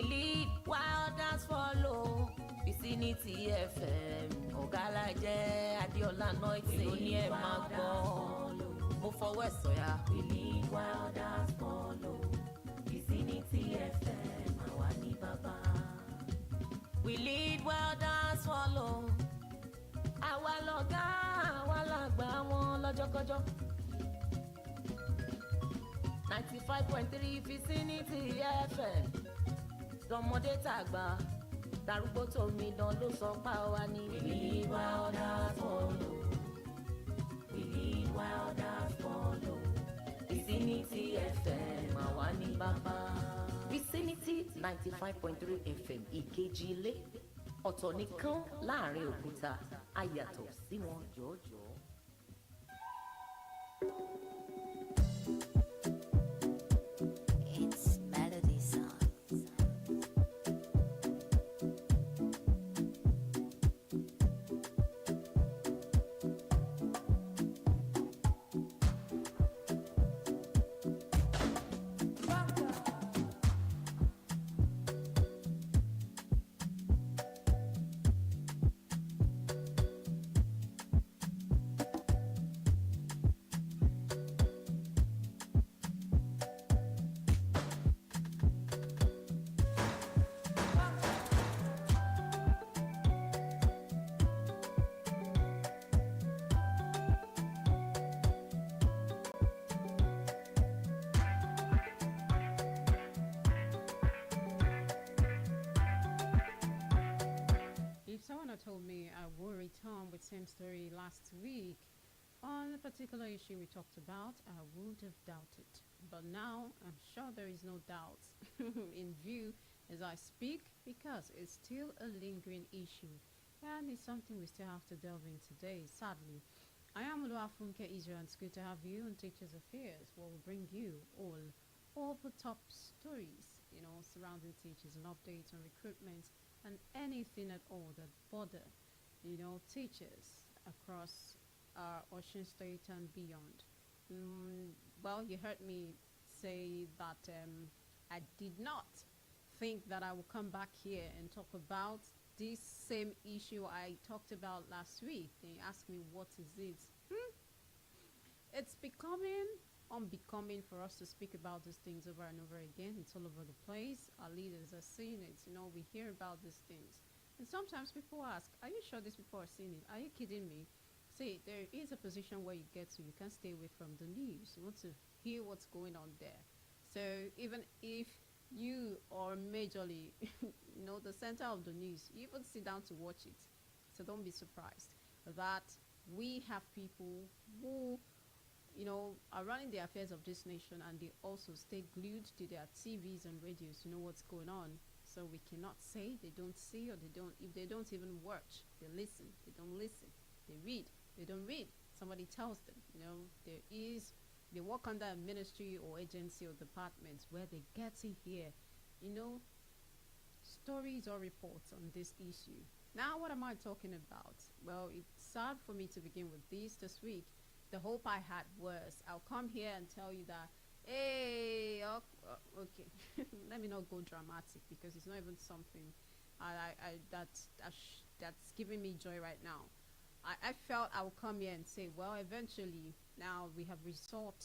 We lead while others follow. Vicinity FM ọ̀gálàjẹ́ Adéọlá Noite ló ní ẹ máa gbọ́. Mo fọwọ́ ẹ̀ sọ̀yà. We lead while others follow. Vicinity FM àwa ní bàbá. We lead while others follow. Àwa lọ̀gá àwa làgbà wọn lọ́jọ́kọ́jọ́. 95.3 Vicinity FM. Tọmọdé tàgbà darúgbó tómi dán ló sọ pa wá ní. We lead while others follow. We lead while others follow. Vicinity FM àwa ní bàbá. Vicinity 95.3 FM Ìkejì ilé ọ̀tọ̀ nìkan láàrin òkúta ayàtọ̀ sí wọn jọ̀ọ́jọ̀ọ́. Told me I will return with same story last week on a particular issue we talked about, I would have doubted. But now I'm sure there is no doubt in view as I speak, because it's still a lingering issue and it's something we still have to delve in today, sadly. I am Oluwafunke Israel, and it's good to have you on Teachers Affairs, where we'll bring you all the top stories, surrounding teachers and updates on recruitment and anything at all that bother, teachers across our Ocean State and beyond. Well, you heard me say that I did not think that I will come back here and talk about this same issue I talked about last week. They asked me, what is it? It's becoming unbecoming for us to speak about these things over and over again. It's all over the place. Our leaders are seeing it. We hear about these things. And sometimes people ask, are you sure these people are seeing it? Are you kidding me? See, there is a position where you get to, you can't stay away from the news. You want to hear what's going on there. So even if you are majorly, the center of the news, you even sit down to watch it. So don't be surprised that we have people who are running the affairs of this nation, and they also stay glued to their TVs and radios to know what's going on. So we cannot say they don't see, or if they don't even watch, they listen. They don't listen. They read. They don't read. Somebody tells them, they work under a ministry or agency or department where they get to hear, stories or reports on this issue. Now, what am I talking about? Well, it's sad for me to begin with this week. The hope I had was I'll come here and tell you that, hey, okay, let me not go dramatic, because it's not even something that's giving me joy right now. I felt I would come here and say, well, eventually now we have resolved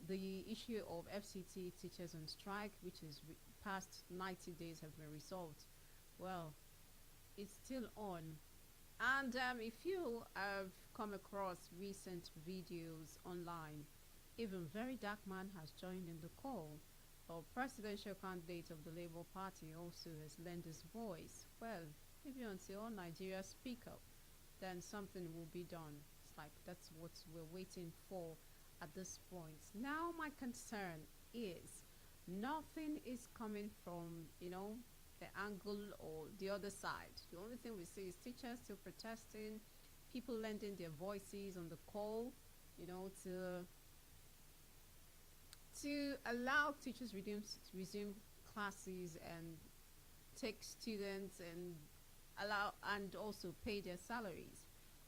the issue of FCT teachers on strike, which is past 90 days have been resolved. Well, it's still on. And if you have come across recent videos online, even Very Dark Man has joined in the call. Our presidential candidate of the Labour Party also has lent his voice. Well, maybe until Nigeria speak up, then something will be done. It's like that's what we're waiting for at this point. Now my concern is nothing is coming from, the angle or the other side. The only thing we see is teachers still protesting, people lending their voices on the call, to allow teachers resume classes and take students and also pay their salaries.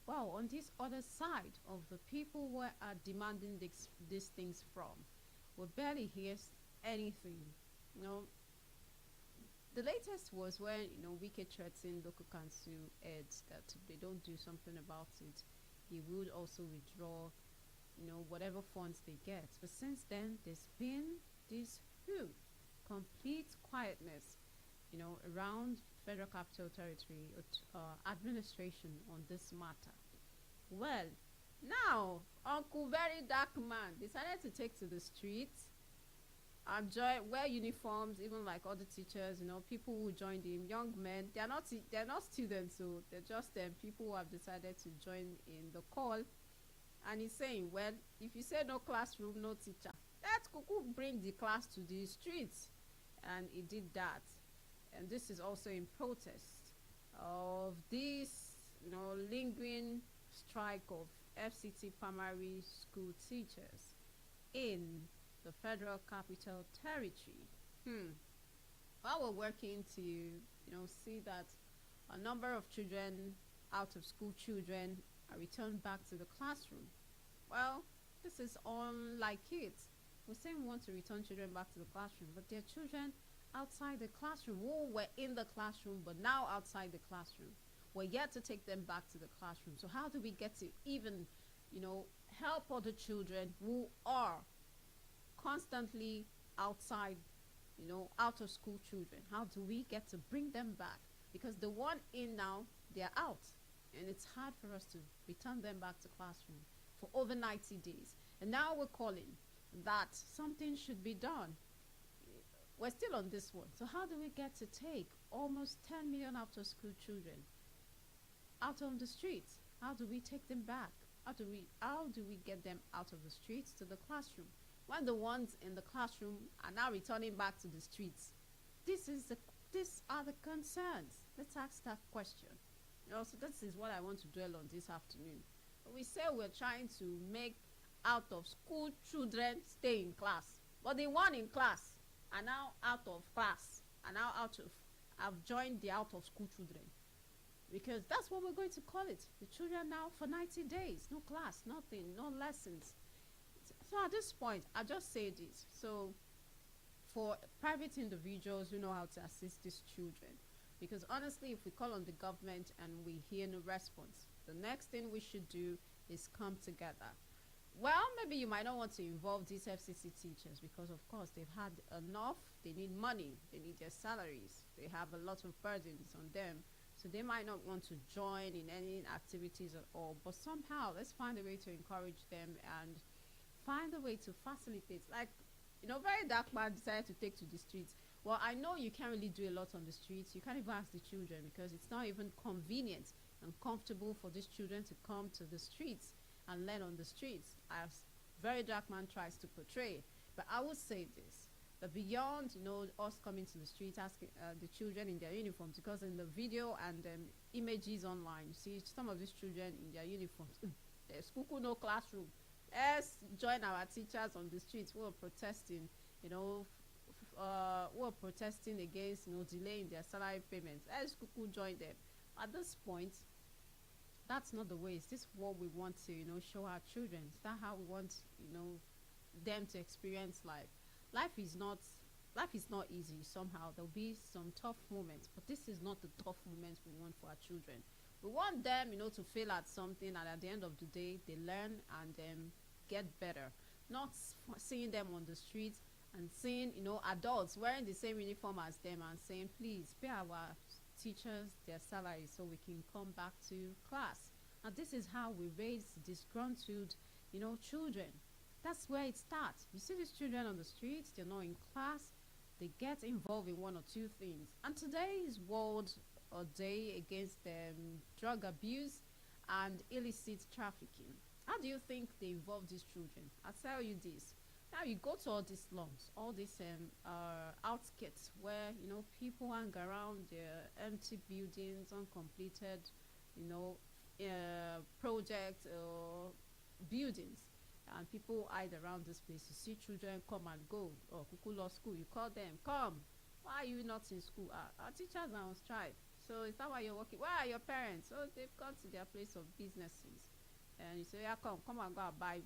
Well, on this other side of the people who are demanding these things from, we barely hear anything. You know, the latest was when Wike threatened local council heads that if they don't do something about it, he would also withdraw whatever funds they get. But since then, there's been this complete quietness, around Federal Capital Territory administration on this matter. Well, now Uncle Very Dark Man decided to take to the streets and wear uniforms, even like other teachers. People who joined him, young men. They're not students, so they're just people who have decided to join in the call. And he's saying, well, if you say no classroom, no teacher, let's bring the class to the streets. And he did that. And this is also in protest of this, lingering strike of FCT primary school teachers in the Federal Capital Territory. While we're working to, see that a number of children, out of school children, are returned back to the classroom. Well, this is unlike it. We're saying we want to return children back to the classroom, but there are children outside the classroom who were in the classroom but now outside the classroom. We're yet to take them back to the classroom. So how do we get to even, help other children who are constantly outside, out of school children? How do we get to bring them back? Because the one in now, they're out. And it's hard for us to return them back to classroom for over 90 days. And now we're calling that something should be done. We're still on this one. So how do we get to take almost 10 million after school children out on the streets? How do we take them back? How do we get them out of the streets to the classroom when the ones in the classroom are now returning back to the streets? These are the concerns. Let's ask that question. So this is what I want to dwell on this afternoon. We say we're trying to make out of school children stay in class, but the one in class are now out of class, are now have joined the out of school children, because that's what we're going to call it. The children now for 90 days, no class, nothing, no lessons. So at this point, I just say this. So for private individuals who know how to assist these children, because honestly, if we call on the government and we hear no response, the next thing we should do is come together. Well, maybe you might not want to involve these FCC teachers because, of course, they've had enough. They need money. They need their salaries. They have a lot of burdens on them. So they might not want to join in any activities at all. But somehow, let's find a way to encourage them and find a way to facilitate. Like, Very Dark Man decided to take to the streets. Well, I know you can't really do a lot on the streets. You can't even ask the children because it's not even convenient and comfortable for these children to come to the streets and learn on the streets, as Very Dark Man tries to portray. But I would say this, that beyond, us coming to the streets, asking the children in their uniforms, because in the video and images online, you see some of these children in their uniforms. There's no classroom. Let's join our teachers on the streets who are protesting, who are protesting against, delaying their salary payments. Let's join them. At this point, that's not the way. Is this what we want to, show our children? Is that how we want, them to experience life? Life is not easy. Somehow there'll be some tough moments, but this is not the tough moments we want for our children. We want them, to fail at something, and at the end of the day, they learn and get better. Not seeing them on the streets and seeing, adults wearing the same uniform as them and saying, please pay our teachers their salaries so we can come back to class. And this is how we raise disgruntled, children. That's where it starts. You see these children on the streets, they're not in class, they get involved in one or two things. And today is World Day against drug abuse and illicit trafficking. How do you think they involve these children? I'll tell you this. Now you go to all these slums, all these outskirts where people hang around their empty buildings, uncompleted, projects or buildings, and people hide around this place. You see children come and go. Or Kuku law school, you call them, come. Why are you not in school? Our teachers are on strike. So is that why you're working? Where are your parents? Oh, they've gone to their place of businesses. And you say, yeah, come and go and buy.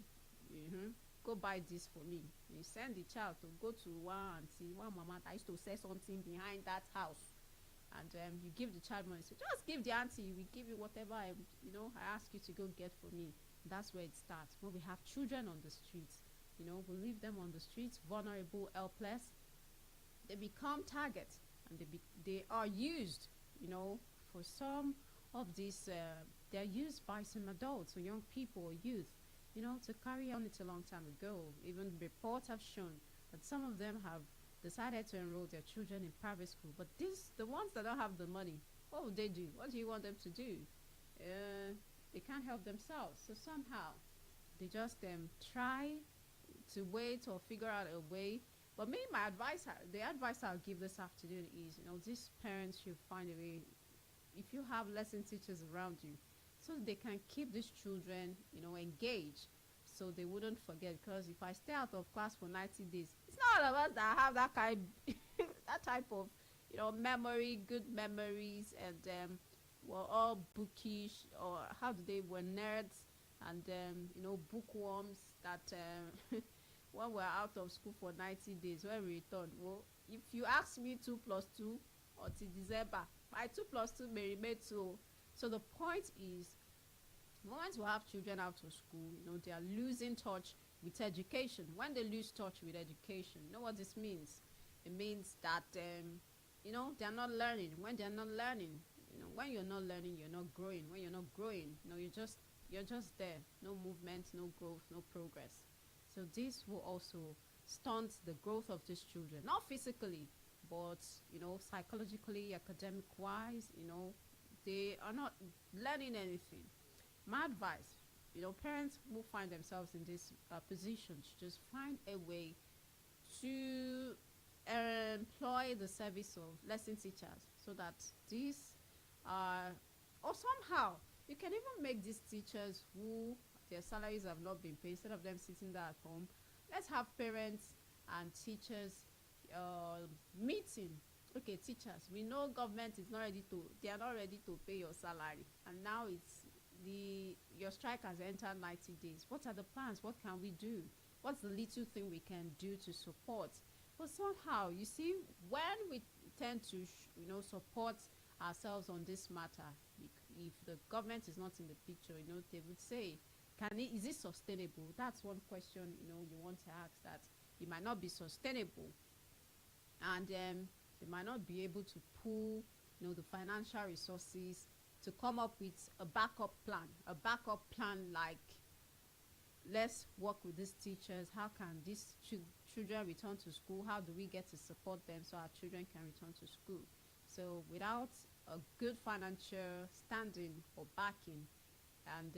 go buy this for me. You send the child to go to one auntie, one mama that used to sell something behind that house, and you give the child money. So just give the auntie, we give you whatever I ask you to go get for me. That's where it starts. When we have children on the streets, we leave them on the streets, vulnerable, helpless. They become targets, and they are used, for some of these. They're used by some adults or young people or youth, to carry on. It's a long time ago. Even reports have shown that some of them have decided to enroll their children in private school. But the ones that don't have the money, what would they do? What do you want them to do? They can't help themselves. So somehow they just try to wait or figure out a way. But me, the advice I'll give this afternoon is, these parents should find a way. If you have lesson teachers around you, so they can keep these children, engaged, so they wouldn't forget. Because if I stay out of class for 90 days, it's not all of us that have that kind, that type of, good memories, and we're all bookish, or we're nerds, and bookworms that when we're out of school for 90 days, when we return, well, if you ask me 2 plus 2 until December, my 2 plus 2 may remain 2. So the point is, once we have children out of school, they are losing touch with education. When they lose touch with education, you know what this means? It means that they're not learning. When they're not learning, when you're not learning, you're not growing. When you're not growing, you're just there. No movement, no growth, no progress. So this will also stunt the growth of these children, not physically, but psychologically, academic wise. They are not learning anything. My advice, parents who find themselves in this position should just find a way to employ the service of lesson teachers, so that these or somehow you can even make these teachers who their salaries have not been paid, instead of them sitting there at home, let's have parents and teachers meeting. Okay, teachers, we know government is not ready to, they are not ready to pay your salary, and now your strike has entered 90 days. What are the plans? What can we do? What's the little thing we can do to support? But somehow, you see, when we tend to support ourselves on this matter, if the government is not in the picture, they would say, is it sustainable? That's one question you want to ask, that it might not be sustainable, and they might not be able to pull the financial resources to come up with a backup plan, like, let's work with these teachers. How can these children return to school? How do we get to support them so our children can return to school? So without a good financial standing or backing, and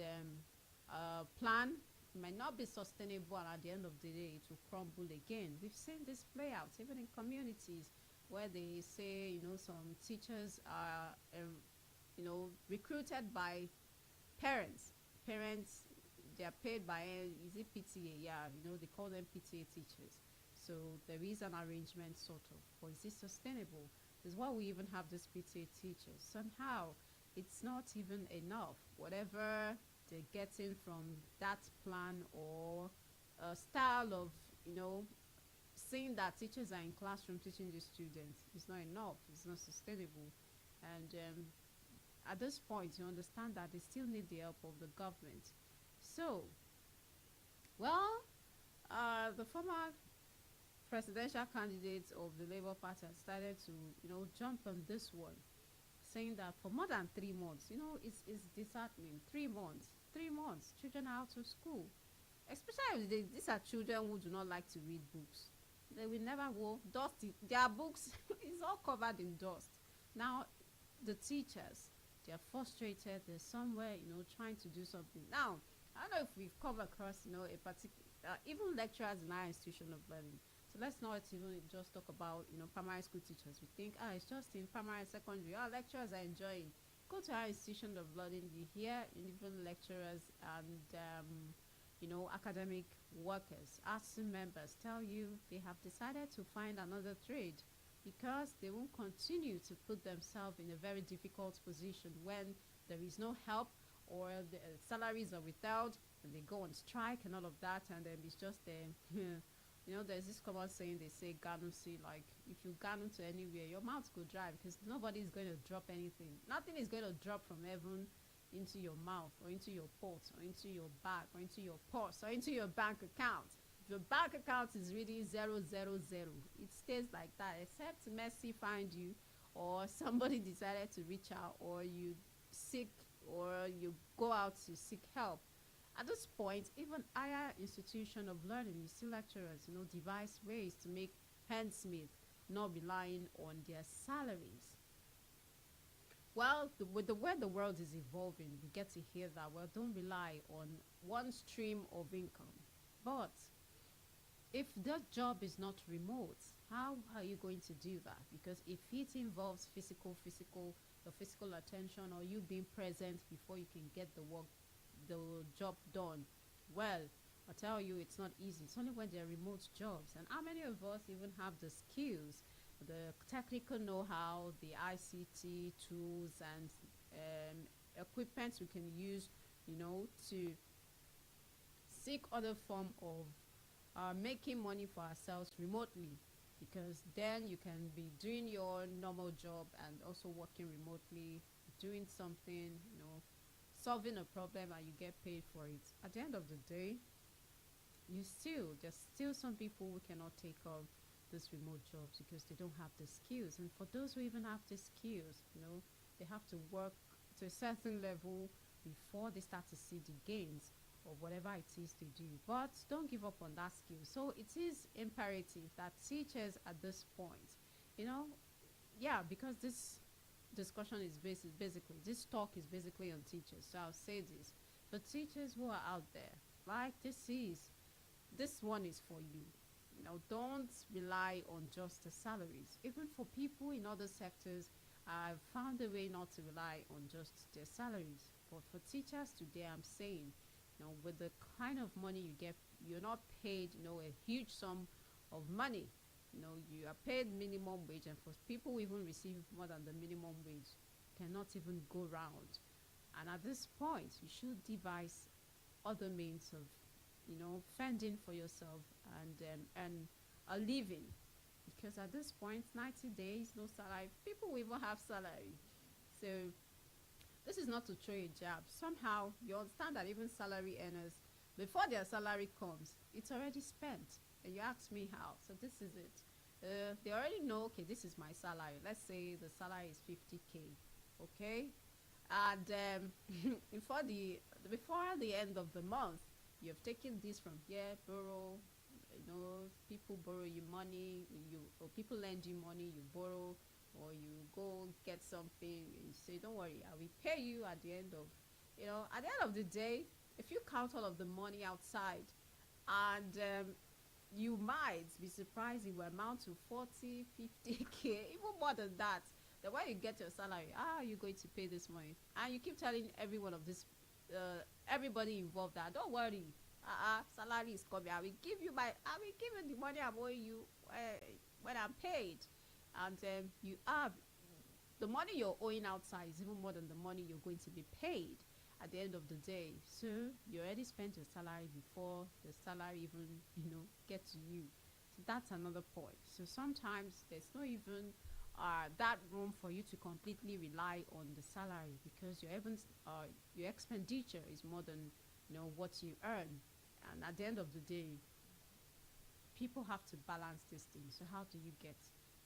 plan, it might not be sustainable, and at the end of the day it will crumble again. We've seen this play out even in communities where they say some teachers are recruited by parents. They are paid by, is it PTA? Yeah, they call them PTA teachers. So there is an arrangement, sort of, but is it sustainable? Is why we even have these PTA teachers. Somehow it's not even enough. Whatever they're getting from that plan, or a style of seeing that teachers are in classroom teaching the students, is not enough. It's not sustainable. And at this point, you understand that they still need the help of the government. So, well, the former presidential candidates of the Labour Party have started to jump on this one, saying that for more than 3 months, it's disheartening. 3 months, children are out of school. Especially if these are children who do not like to read books. They will never go dusty. Their books is all covered in dust. Now, the teachers, they are frustrated. They're somewhere, trying to do something. Now, I don't know if we've come across, a particular, even lecturers in our institution of learning. So let's not even just talk about, primary school teachers. We think, it's just in primary and secondary. Our lecturers are enjoying. Go to our institution of learning, you hear even lecturers and, academic workers, ASU members tell you they have decided to find another trade, because they won't continue to put themselves in a very difficult position when there is no help, or the salaries are withheld, and they go on strike and all of that, and then it's just there's this common saying they say ganusi, like if you ganu to anywhere, your mouth go dry because nobody's going to drop anything. Nothing is going to drop from heaven into your mouth or into your pot or into your bag or into your purse or into your bank account. If your bank account is reading 000, it stays like that, except Messi find you or somebody decided to reach out or you seek or you go out to seek help. At this point, even higher institution of learning, you see lecturers, devise ways to make ends meet, not relying on their salaries. Well, with the way the world is evolving, we get to hear that, well, don't rely on one stream of income. But if that job is not remote, how are you going to do that? Because if it involves physical attention, or you being present before you can get the job done, well, I tell you, it's not easy. It's only when they're remote jobs. And how many of us even have the skills, the technical know-how, the ICT tools and equipment we can use, to seek other form of making money for ourselves remotely, because then you can be doing your normal job and also working remotely, doing something, solving a problem, and you get paid for it. At the end of the day, there's still some people who cannot take on these remote jobs because they don't have the skills. And for those who even have the skills, they have to work to a certain level before they start to see the gains of whatever it is they do. But don't give up on that skill. So it is imperative that teachers at this point, because this discussion is basically, this talk is basically on teachers. So I'll say this. But teachers who are out there, like this one is for you. Don't rely on just the salaries. Even for people in other sectors, I've found a way not to rely on just their salaries. But for teachers today, I'm saying, with the kind of money you get, you're not paid, a huge sum of money. You are paid minimum wage, and for people who even receive more than the minimum wage, cannot even go round. And at this point, you should devise other means of, fending for yourself and a living. Because at this point, 90 days, no salary. People will even have salary. So this is not to throw a jab. Somehow, you understand that even salary earners, before their salary comes, it's already spent. And you ask me how. So this is it. They already know, okay, this is my salary. Let's say the salary is 50K. Okay? And before the end of the month, you have taken this from here, borrow, people borrow you money, or people lend you money, you borrow, or you go get something, you say, don't worry, I will pay you at the end of, at the end of the day, if you count all of the money outside, and you might be surprised it will amount to 40, 50K, even more than that. Then when you get your salary, you're going to pay this money. And you keep telling every one of this, everybody involved that, don't worry, salary is coming. I will give you the money I'm owing you when I'm paid. And you have, the money you're owing outside is even more than the money you're going to be paid at the end of the day. So you already spent your salary before the salary even, get to you. So that's another point. So sometimes there's not even that room for you to completely rely on the salary, because your expenditure is more than what you earn. And at the end of the day, people have to balance these things. So how do you get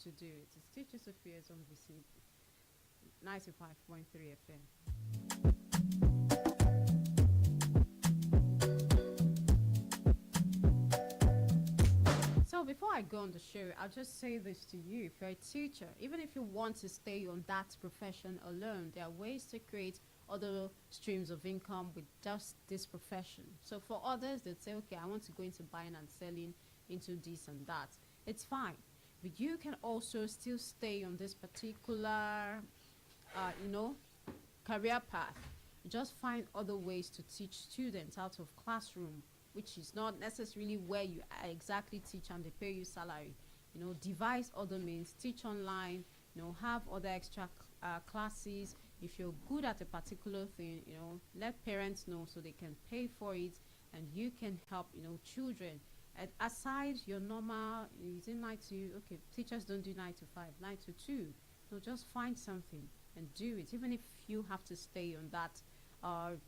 to do it? It's Teachers Affairs on Vicinity 95.3 FM. So before I go on the show, I'll just say this to you. If you're a teacher, even if you want to stay on that profession alone, there are ways to create other streams of income with just this profession. So for others, they'd say, okay, I want to go into buying and selling, into this and that. It's fine. But you can also still stay on this particular, career path. Just find other ways to teach students out of classroom, which is not necessarily where you exactly teach and they pay you salary. Devise other means, teach online, have other extra classes. If you're good at a particular thing, let parents know so they can pay for it. and you can help, children. And aside your normal, using 9 to, okay, teachers don't do 9 to 5, 9 to 2. So just find something and do it, even if you have to stay on that.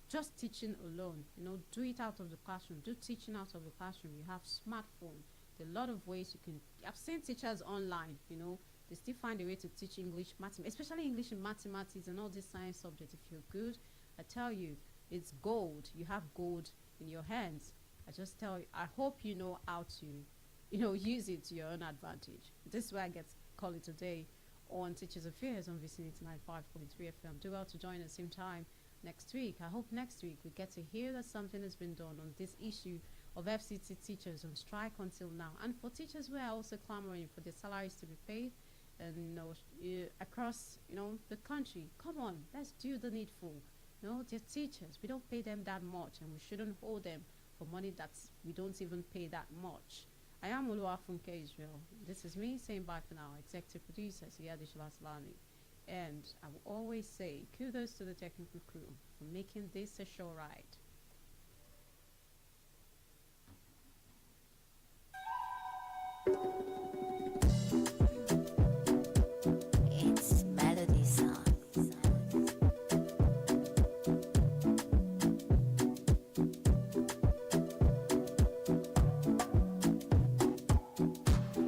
Just teaching alone, do it out of the classroom. Do teaching out of the classroom. You have smartphone. There are a lot of ways you can. I've seen teachers online. They still find a way to teach English, mathematics, especially English and mathematics and all these science subjects. If you're good, I tell you, it's gold. You have gold in your hands. I just tell you, I hope you know how to, use it to your own advantage. This is where I get call it today on Teachers Affairs on Vicinity 95.3 FM. Do well to join us same time next week. I hope next week we get to hear that something has been done on this issue of FCT teachers on strike until now. And for teachers who are also clamoring for their salaries to be paid and across the country, come on, let's do the needful. They're teachers. We don't pay them that much, and we shouldn't hold them for money that we don't even pay that much. I am Oluwafunke Israel. This is me saying bye for now. Executive producer Siyadi Shalaslani. And I will always say kudos to the technical crew for making this a show right.